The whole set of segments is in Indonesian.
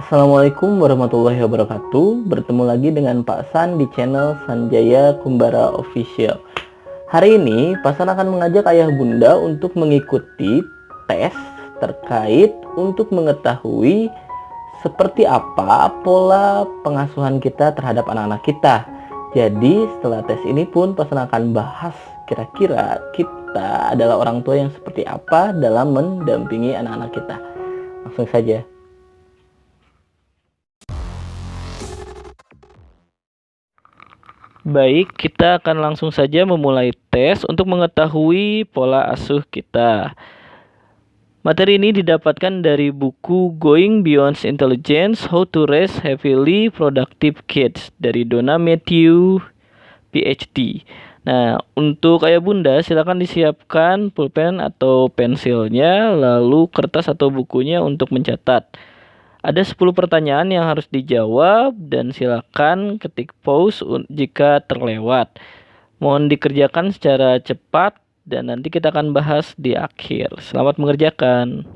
Assalamualaikum warahmatullahi wabarakatuh. Bertemu lagi dengan Pak San di channel Sanjaya Kumbara Official. Hari ini Pak San akan mengajak ayah bunda untuk mengikuti tes terkait untuk mengetahui seperti apa pola pengasuhan kita terhadap anak-anak kita. Jadi setelah tes ini pun Pak San akan bahas kira-kira kita adalah orang tua yang seperti apa dalam mendampingi anak-anak kita. Langsung saja. Baik, kita akan langsung saja memulai tes untuk mengetahui pola asuh kita. Materi ini didapatkan dari buku Going Beyond Intelligence: How to Raise Heavily Productive Kids dari Donna Matthew, PhD. Nah, untuk ayah bunda silakan disiapkan pulpen atau pensilnya, lalu kertas atau bukunya untuk mencatat. Ada 10 pertanyaan yang harus dijawab dan silakan ketik pause jika terlewat. Mohon dikerjakan secara cepat dan nanti kita akan bahas di akhir. Selamat mengerjakan.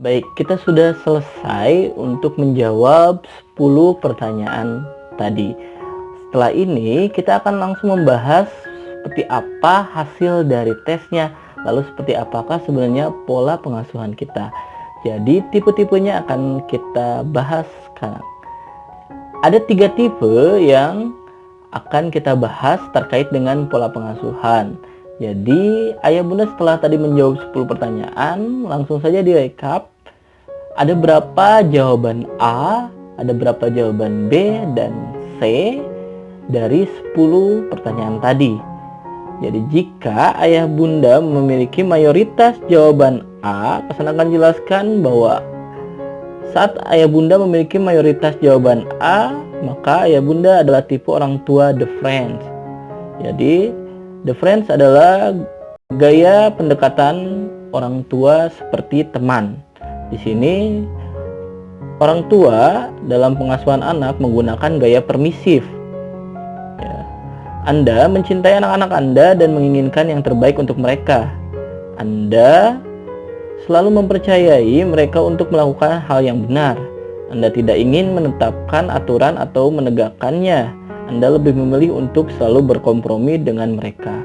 Baik, kita sudah selesai untuk menjawab 10 pertanyaan tadi. Setelah ini kita akan langsung membahas seperti apa hasil dari tesnya, lalu seperti apakah sebenarnya pola pengasuhan kita. Jadi tipe-tipenya akan kita bahas sekarang. Ada 3 tipe yang akan kita bahas terkait dengan pola pengasuhan. Jadi ayah bunda setelah tadi menjawab 10 pertanyaan, langsung saja direkap. Ada berapa jawaban A, ada berapa jawaban B dan C dari 10 pertanyaan tadi. Jadi jika ayah bunda memiliki mayoritas jawaban A, pesan akan jelaskan bahwa saat ayah bunda memiliki mayoritas jawaban A, maka ayah bunda adalah tipe orang tua the friends. Jadi the friends adalah gaya pendekatan orang tua seperti teman. Di sini orang tua dalam pengasuhan anak menggunakan gaya permisif. Ya. Anda mencintai anak-anak Anda dan menginginkan yang terbaik untuk mereka. Anda selalu mempercayai mereka untuk melakukan hal yang benar. Anda tidak ingin menetapkan aturan atau menegakkannya. Anda lebih memilih untuk selalu berkompromi dengan mereka.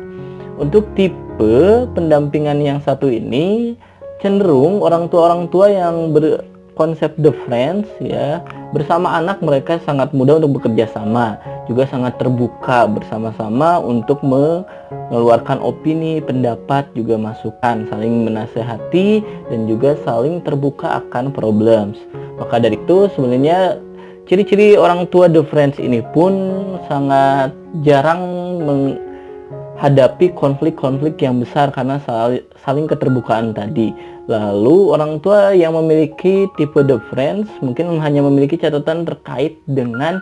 Untuk tipe pendampingan yang satu ini cenderung orang tua yang berkonsep the friends ya, bersama anak mereka sangat mudah untuk bekerja sama, juga sangat terbuka bersama-sama untuk mengeluarkan opini, pendapat, juga masukan, saling menasehati dan juga saling terbuka akan problems. Maka dari itu sebenarnya ciri-ciri orang tua the friends ini pun sangat jarang menghadapi konflik-konflik yang besar karena saling keterbukaan tadi. Lalu orang tua yang memiliki tipe the friends mungkin hanya memiliki catatan terkait dengan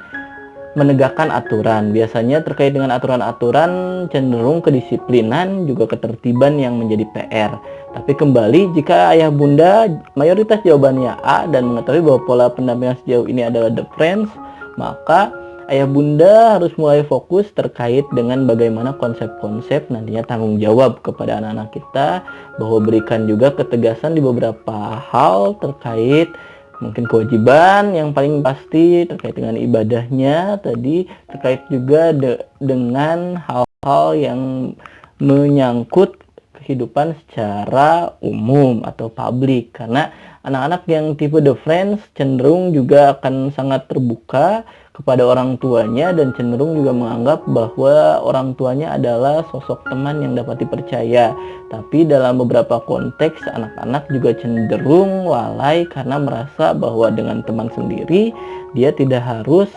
menegakkan aturan. Biasanya terkait dengan aturan-aturan cenderung kedisiplinan juga ketertiban yang menjadi PR. Tapi kembali jika ayah bunda mayoritas jawabannya A dan mengetahui bahwa pola pendampingan sejauh ini adalah the friends, maka ayah bunda harus mulai fokus terkait dengan bagaimana konsep-konsep nantinya tanggung jawab kepada anak-anak kita, bahwa berikan juga ketegasan di beberapa hal terkait mungkin kewajiban yang paling pasti terkait dengan ibadahnya tadi, terkait juga dengan hal-hal yang menyangkut kehidupan secara umum atau publik. Karena anak-anak yang tipe the friends cenderung juga akan sangat terbuka kepada orang tuanya dan cenderung juga menganggap bahwa orang tuanya adalah sosok teman yang dapat dipercaya. Tapi dalam beberapa konteks anak-anak juga cenderung lalai karena merasa bahwa dengan teman sendiri dia tidak harus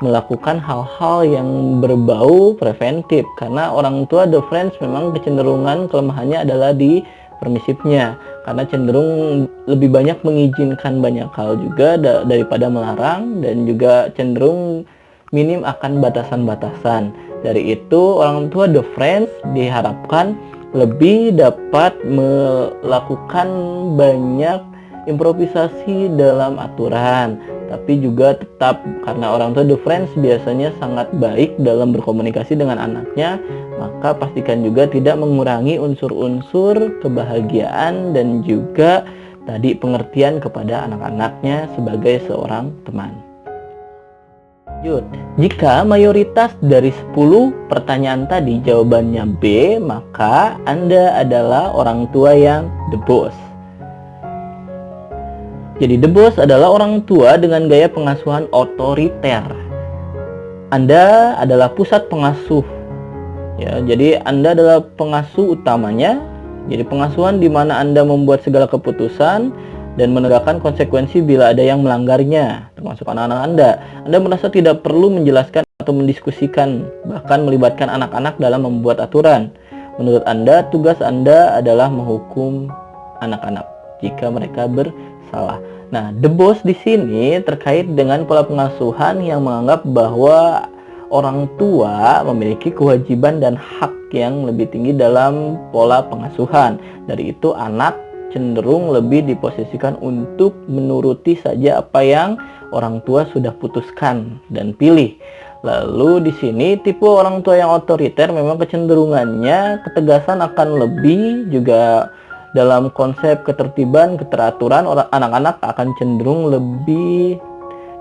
melakukan hal-hal yang berbau preventif, karena orang tua the friends memang kecenderungan kelemahannya adalah di permisifnya, karena cenderung lebih banyak mengizinkan banyak hal juga daripada melarang, dan juga cenderung minim akan batasan-batasan. Dari itu orang tua the friends diharapkan lebih dapat melakukan banyak improvisasi dalam aturan, tapi juga tetap karena orang tua the friends biasanya sangat baik dalam berkomunikasi dengan anaknya, maka pastikan juga tidak mengurangi unsur-unsur kebahagiaan dan juga tadi pengertian kepada anak-anaknya sebagai seorang teman. Jika mayoritas dari 10 pertanyaan tadi jawabannya B, maka Anda adalah orang tua yang the boss. Jadi the boss adalah orang tua dengan gaya pengasuhan otoriter. Anda adalah pusat pengasuh. Ya, jadi Anda adalah pengasuh utamanya. Jadi pengasuhan di mana Anda membuat segala keputusan dan menegakkan konsekuensi bila ada yang melanggarnya, termasuk anak-anak Anda. Anda merasa tidak perlu menjelaskan atau mendiskusikan, bahkan melibatkan anak-anak dalam membuat aturan. Menurut Anda, tugas Anda adalah menghukum anak-anak jika mereka bersalah. Nah, the boss di sini terkait dengan pola pengasuhan yang menganggap bahwa orang tua memiliki kewajiban dan hak yang lebih tinggi dalam pola pengasuhan. Dari itu anak cenderung lebih diposisikan untuk menuruti saja apa yang orang tua sudah putuskan dan pilih. Lalu di sini tipe orang tua yang otoriter memang kecenderungannya ketegasan akan lebih, juga Dalam konsep ketertiban, keteraturan, anak-anak akan cenderung lebih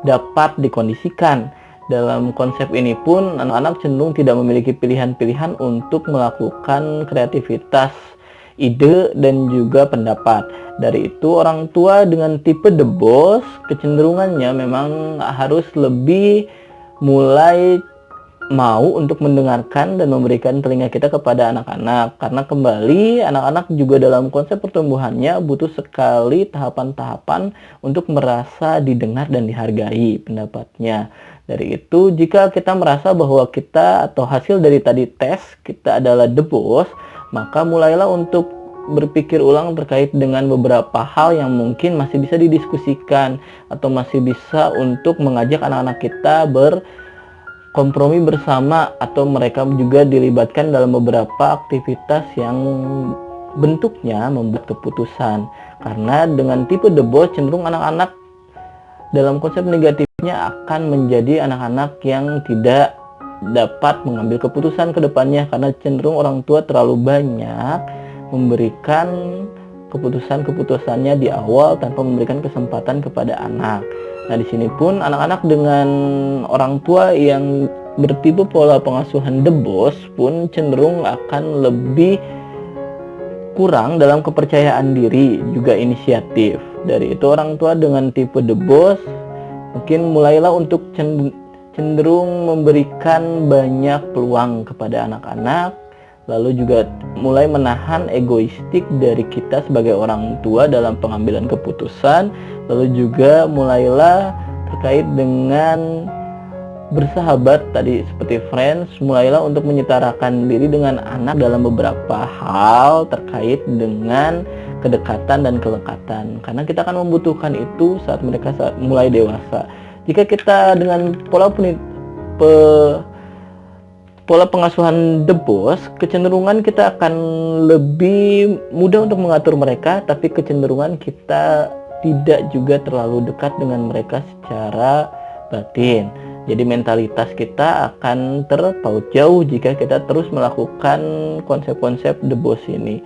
dapat dikondisikan. Dalam konsep ini pun, anak-anak cenderung tidak memiliki pilihan-pilihan untuk melakukan kreativitas, ide, dan juga pendapat. Dari itu, orang tua dengan tipe The Boss, kecenderungannya memang harus lebih mulai mau untuk mendengarkan dan memberikan telinga kita kepada anak-anak, karena kembali anak-anak juga dalam konsep pertumbuhannya butuh sekali tahapan-tahapan untuk merasa didengar dan dihargai pendapatnya. Dari itu, jika kita merasa bahwa kita atau hasil dari tadi tes kita adalah The Boss, maka mulailah untuk berpikir ulang terkait dengan beberapa hal yang mungkin masih bisa didiskusikan atau masih bisa untuk mengajak anak-anak kita kompromi bersama, atau mereka juga dilibatkan dalam beberapa aktivitas yang bentuknya membuat keputusan. Karena dengan tipe The Boss, cenderung anak-anak dalam konsep negatifnya akan menjadi anak-anak yang tidak dapat mengambil keputusan ke depannya, karena cenderung orang tua terlalu banyak memberikan keputusan-keputusannya di awal tanpa memberikan kesempatan kepada anak. Nah, di sini pun anak-anak dengan orang tua yang bertipe pola pengasuhan The Boss pun cenderung akan lebih kurang dalam kepercayaan diri, juga inisiatif. Dari itu, orang tua dengan tipe The Boss mungkin mulailah untuk cenderung memberikan banyak peluang kepada anak-anak, lalu juga mulai menahan egoistik dari kita sebagai orang tua dalam pengambilan keputusan, lalu juga mulailah terkait dengan bersahabat tadi seperti friends, mulailah untuk menyetarakan diri dengan anak dalam beberapa hal terkait dengan kedekatan dan kelekatan, karena kita akan membutuhkan itu saat mereka mulai dewasa. Jika kita dengan pola pengasuhan The Boss, kecenderungan kita akan lebih mudah untuk mengatur mereka, tapi kecenderungan kita tidak juga terlalu dekat dengan mereka secara batin. Jadi mentalitas kita akan terpaut jauh jika kita terus melakukan konsep-konsep The Boss ini.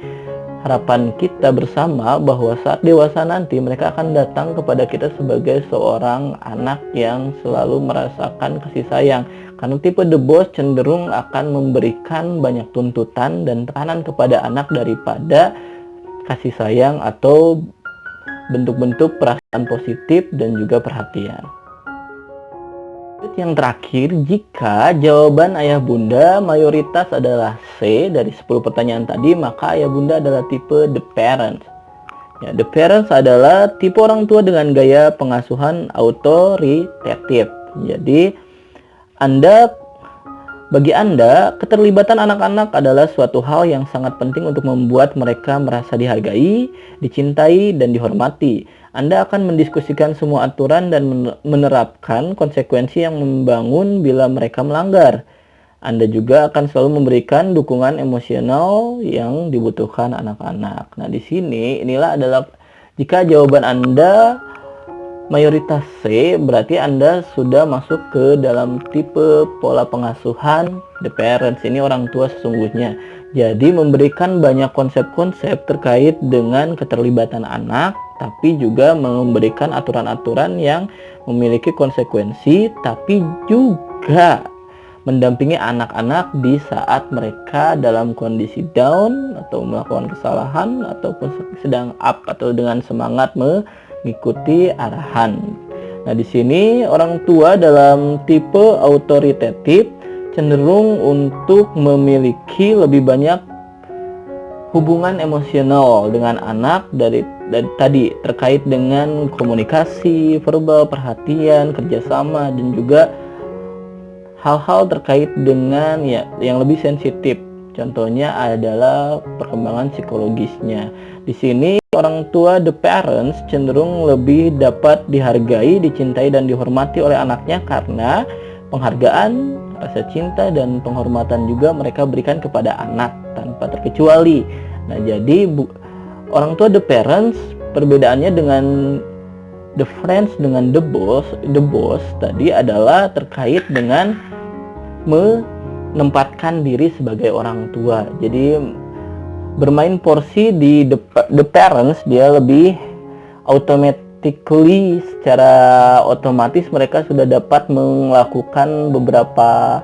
Harapan kita bersama bahwa saat dewasa nanti mereka akan datang kepada kita sebagai seorang anak yang selalu merasakan kasih sayang. Karena tipe The Boss cenderung akan memberikan banyak tuntutan dan tekanan kepada anak daripada kasih sayang atau bentuk-bentuk perasaan positif dan juga perhatian. Yang terakhir, jika jawaban ayah bunda mayoritas adalah C dari 10 pertanyaan tadi, maka ayah bunda adalah tipe The Parents. Ya, The Parents adalah tipe orang tua dengan gaya pengasuhan autoritatif. Jadi, bagi Anda, keterlibatan anak-anak adalah suatu hal yang sangat penting untuk membuat mereka merasa dihargai, dicintai, dan dihormati. Anda akan mendiskusikan semua aturan dan menerapkan konsekuensi yang membangun bila mereka melanggar. Anda juga akan selalu memberikan dukungan emosional yang dibutuhkan anak-anak. Nah, di sini adalah jika jawaban Anda mayoritas C, berarti Anda sudah masuk ke dalam tipe pola pengasuhan The Parents. Ini orang tua sesungguhnya. Jadi memberikan banyak konsep-konsep terkait dengan keterlibatan anak, tapi juga memberikan aturan-aturan yang memiliki konsekuensi, tapi juga mendampingi anak-anak di saat mereka dalam kondisi down atau melakukan kesalahan ataupun sedang up atau dengan semangat mengikuti arahan. Nah, di sini orang tua dalam tipe autoritatif cenderung untuk memiliki lebih banyak hubungan emosional dengan anak dari tadi terkait dengan komunikasi verbal, perhatian, kerjasama, dan juga hal-hal terkait dengan yang lebih sensitif. Contohnya adalah perkembangan psikologisnya. Di sini orang tua The Parents cenderung lebih dapat dihargai, dicintai, dan dihormati oleh anaknya karena penghargaan, rasa cinta, dan penghormatan juga mereka berikan kepada anak tanpa terkecuali. Nah, jadi orang tua The Parents, perbedaannya dengan The Friends dengan The Boss tadi adalah terkait dengan menempatkan diri sebagai orang tua. Jadi bermain porsi di the parents, dia lebih automatically, secara otomatis mereka sudah dapat melakukan beberapa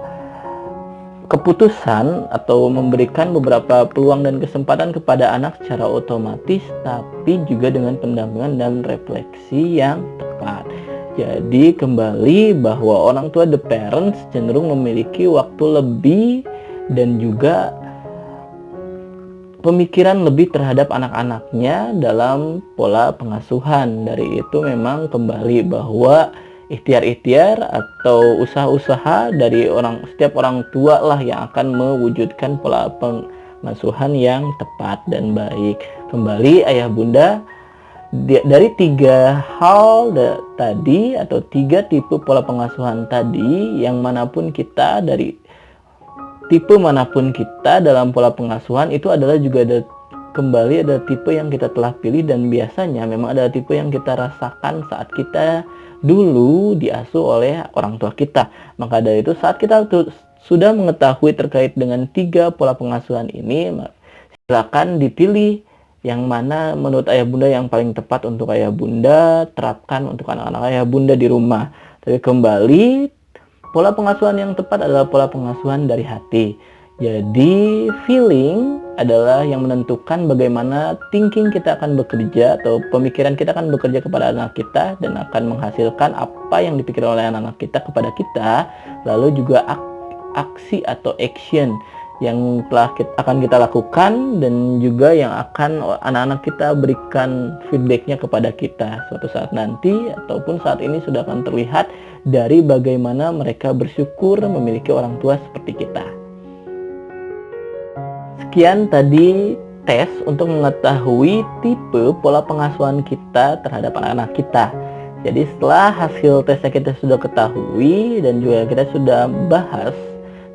keputusan atau memberikan beberapa peluang dan kesempatan kepada anak secara otomatis, tapi juga dengan pendampingan dan refleksi yang tepat. Jadi kembali bahwa orang tua, the parents, cenderung memiliki waktu lebih dan juga pemikiran lebih terhadap anak-anaknya dalam pola pengasuhan. Dari itu memang kembali bahwa ikhtiar-ikhtiar atau usaha-usaha dari setiap orang tua lah yang akan mewujudkan pola pengasuhan yang tepat dan baik. Kembali ayah bunda, dari 3 hal tadi atau 3 tipe pola pengasuhan tadi, yang manapun kita, dari tipe manapun kita dalam pola pengasuhan itu adalah juga kembali ada tipe yang kita telah pilih, dan biasanya memang ada tipe yang kita rasakan saat kita dulu diasuh oleh orang tua kita. Maka dari itu, saat kita sudah mengetahui terkait dengan 3 pola pengasuhan ini, silakan dipilih yang mana menurut ayah bunda yang paling tepat untuk ayah bunda terapkan untuk anak-anak ayah bunda di rumah. Tapi kembali, pola pengasuhan yang tepat adalah pola pengasuhan dari hati. Jadi feeling adalah yang menentukan bagaimana thinking kita akan bekerja atau pemikiran kita akan bekerja kepada anak kita, dan akan menghasilkan apa yang dipikirkan oleh anak-anak kita kepada kita. Lalu juga aksi atau action yang akan kita lakukan, dan juga yang akan anak-anak kita berikan feedbacknya kepada kita suatu saat nanti, ataupun saat ini sudah akan terlihat dari bagaimana mereka bersyukur memiliki orang tua seperti kita. Sekian tadi tes untuk mengetahui tipe pola pengasuhan kita terhadap anak-anak kita. Jadi setelah hasil tesnya kita sudah ketahui dan juga kita sudah bahas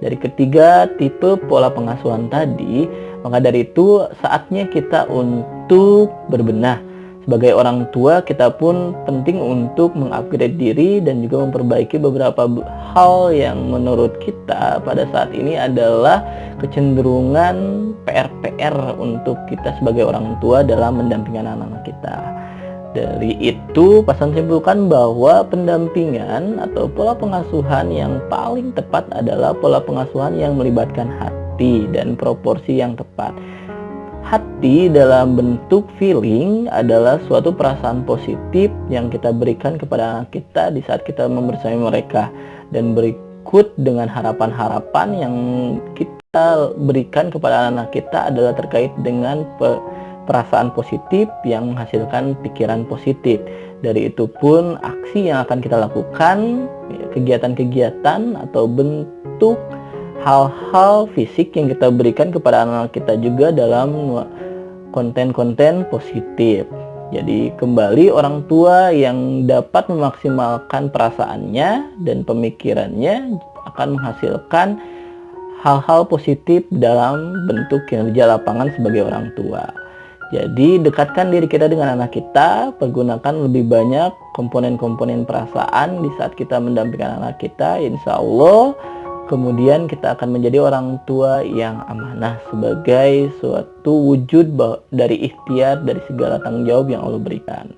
dari ketiga tipe pola pengasuhan tadi, maka dari itu saatnya kita untuk berbenah. Sebagai orang tua, kita pun penting untuk mengupgrade diri dan juga memperbaiki beberapa hal yang menurut kita pada saat ini adalah kecenderungan PR-PR untuk kita sebagai orang tua dalam mendampingi anak-anak kita. Dari itu, Pasan simpulkan bahwa pendampingan atau pola pengasuhan yang paling tepat adalah pola pengasuhan yang melibatkan hati dan proporsi yang tepat. Hati dalam bentuk feeling adalah suatu perasaan positif yang kita berikan kepada anak kita di saat kita membersamai mereka, dan berikut dengan harapan-harapan yang kita berikan kepada anak kita adalah terkait dengan perasaan positif yang menghasilkan pikiran positif. Dari itu pun aksi yang akan kita lakukan, kegiatan-kegiatan atau bentuk hal-hal fisik yang kita berikan kepada anak kita juga dalam konten-konten positif. Jadi kembali, orang tua yang dapat memaksimalkan perasaannya dan pemikirannya akan menghasilkan hal-hal positif dalam bentuk kinerja lapangan sebagai orang tua. Jadi dekatkan diri kita dengan anak kita, pergunakan lebih banyak komponen-komponen perasaan di saat kita mendampingkan anak kita. Insya Allah kemudian kita akan menjadi orang tua yang amanah sebagai suatu wujud dari ikhtiar dari segala tanggung jawab yang Allah berikan.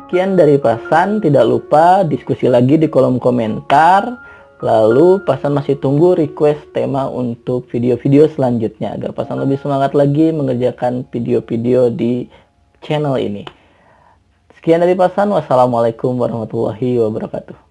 Sekian dari Pasan, tidak lupa diskusi lagi di kolom komentar. Lalu Pasan masih tunggu request tema untuk video-video selanjutnya agar Pasan lebih semangat lagi mengerjakan video-video di channel ini. Sekian dari Pasan, wassalamualaikum warahmatullahi wabarakatuh.